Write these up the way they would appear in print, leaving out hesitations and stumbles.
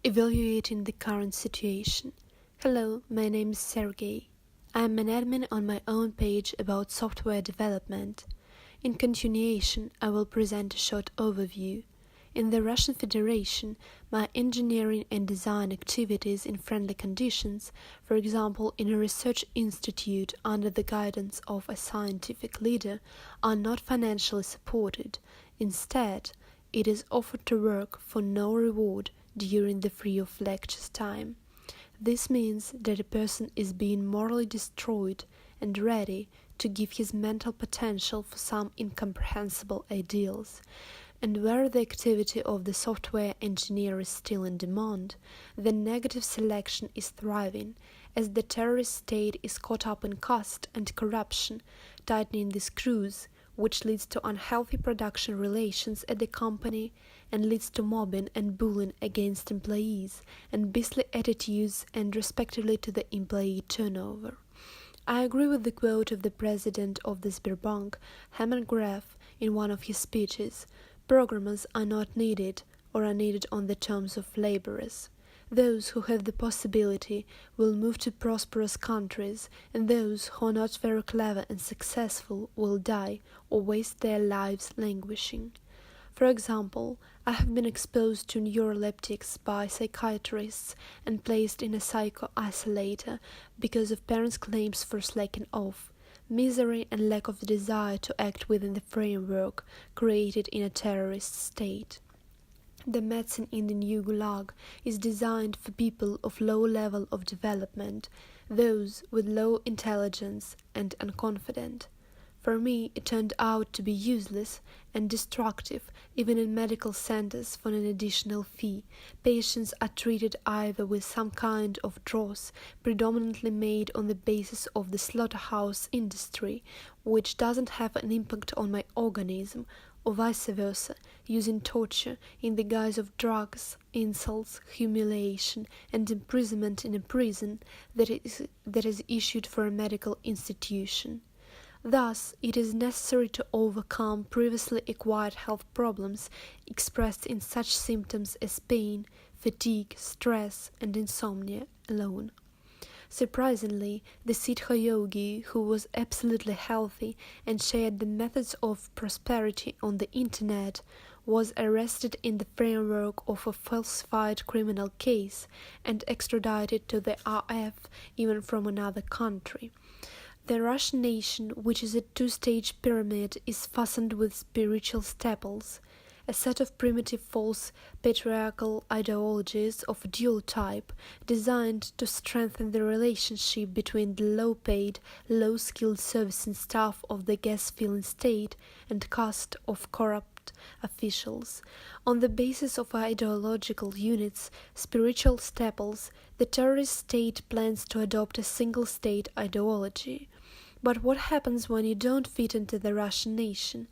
Evaluating the current situation. Hello, my name is Sergey. I am an admin on my own page about software development. In continuation, I will present a short overview. In the Russian Federation, my engineering and design activities in friendly conditions, for example in a research institute under the guidance of a scientific leader, are not financially supported. Instead, it is offered to work for no reward during the free of lectures time. This means that a person is being morally destroyed and ready to give his mental potential for some incomprehensible ideals. And where the activity of the software engineer is still in demand, the negative selection is thriving, as the terrorist state is caught up in cost and corruption, tightening the screws, which leads to unhealthy production relations at the company and leads to mobbing and bullying against employees and beastly attitudes and respectively to the employee turnover. I agree with the quote of the president of the Sberbank, Herman Gref, in one of his speeches: "Programmers are not needed or are needed on the terms of laborers. Those who have the possibility will move to prosperous countries, and those who are not very clever and successful will die or waste their lives languishing." For example, I have been exposed to neuroleptics by psychiatrists and placed in a psycho-isolator because of parents' claims for slacking off, misery and lack of desire to act within the framework created in a terrorist state. The medicine in the new Gulag is designed for people of low level of development, those with low intelligence and unconfident. For me, it turned out to be useless and destructive. Even in medical centers for an additional fee, patients are treated either with some kind of dross, predominantly made on the basis of the slaughterhouse industry, which doesn't have an impact on my organism, or vice versa, using torture in the guise of drugs, insults, humiliation, and imprisonment in a prison that is issued for a medical institution. Thus, it is necessary to overcome previously acquired health problems expressed in such symptoms as pain, fatigue, stress, and insomnia alone. Surprisingly, the Siddha yogi, who was absolutely healthy and shared the methods of prosperity on the internet, was arrested in the framework of a falsified criminal case and extradited to the RF, even from another country. The Russian nation, which is a two-stage pyramid, is fastened with spiritual staples, a set of primitive false patriarchal ideologies of a dual type, designed to strengthen the relationship between the low-paid, low-skilled servicing staff of the gas-filling state and caste of corrupt officials. On the basis of ideological units, spiritual staples, the terrorist state plans to adopt a single-state ideology. But what happens when you don't fit into the Russian nation?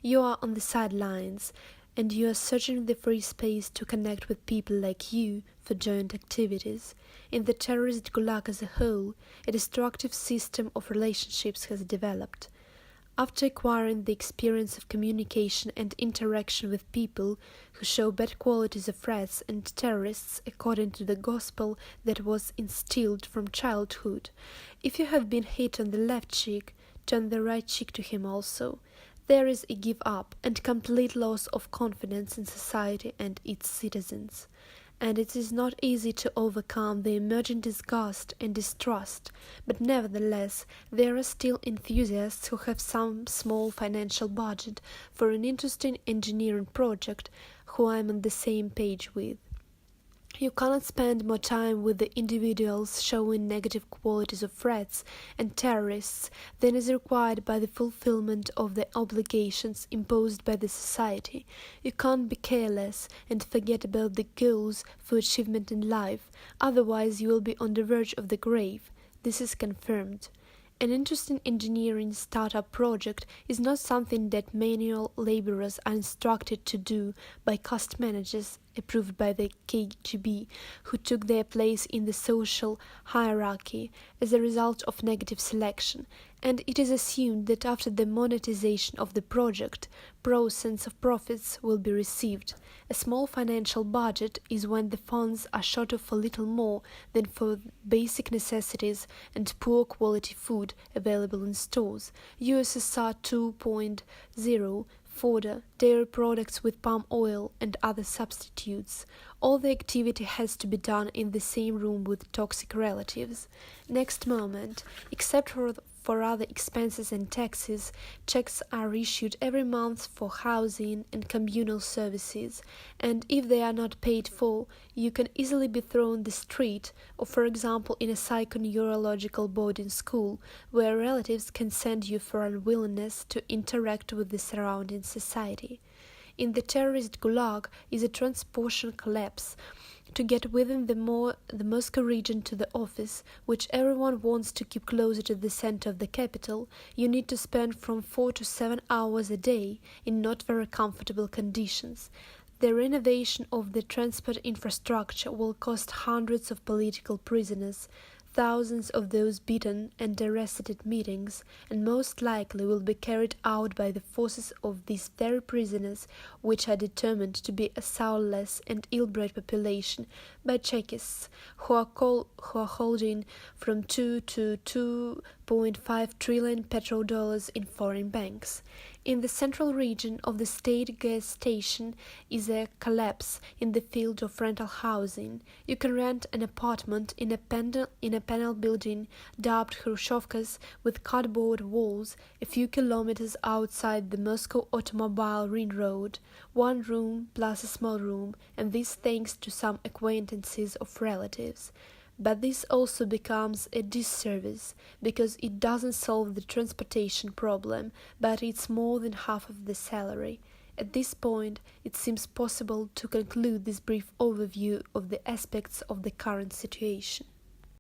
You are on the sidelines, and you are searching the free space to connect with people like you for joint activities. In the terrorist gulag as a whole, a destructive system of relationships has developed. After acquiring the experience of communication and interaction with people who show bad qualities of rats and terrorists according to the gospel that was instilled from childhood, if you have been hit on the left cheek, turn the right cheek to him also. There is a give up and complete loss of confidence in society and its citizens. And it is not easy to overcome the emerging disgust and distrust, but nevertheless there are still enthusiasts who have some small financial budget for an interesting engineering project who I am on the same page with. You cannot spend more time with the individuals showing negative qualities of threats and terrorists than is required by the fulfillment of the obligations imposed by the society. You can't be careless and forget about the goals for achievement in life, otherwise you will be on the verge of the grave. This is confirmed. An interesting engineering startup project is not something that manual laborers are instructed to do by caste managers approved by the KGB, who took their place in the social hierarchy as a result of negative selection. and it is assumed that after the monetization of the project, % of profits will be received. A small financial budget is when the funds are short of a little more than for basic necessities and poor quality food available in stores. USSR 2.0 fodder, dairy products with palm oil and other substitutes. All the activity has to be done in the same room with toxic relatives. Next moment, except for other expenses and taxes, checks are issued every month for housing and communal services, and if they are not paid for, you can easily be thrown the street, or for example in a psychoneurological boarding school, where relatives can send you for unwillingness to interact with the surrounding society. In the terrorist gulag is a transportation collapse. To get within the Moscow region to the office, which everyone wants to keep closer to the center of the capital, you need to spend from 4 to 7 hours a day in not very comfortable conditions. The renovation of the transport infrastructure will cost hundreds of political prisoners, thousands of those beaten and arrested at meetings, and most likely will be carried out by the forces of these very prisoners, which are determined to be a soulless and ill-bred population, by Chekists, who are holding from 2 to 2.5 trillion petrodollars in foreign banks. In the central region of the state gas station is a collapse in the field of rental housing. You can rent an apartment in a panel building dubbed Khrushchevkas with cardboard walls a few kilometers outside the Moscow Automobile Ring Road, 1 room plus a small room, and this thanks to some acquaintances of relatives. But this also becomes a disservice, because it doesn't solve the transportation problem, but it's more than half of the salary. At this point, it seems possible to conclude this brief overview of the aspects of the current situation.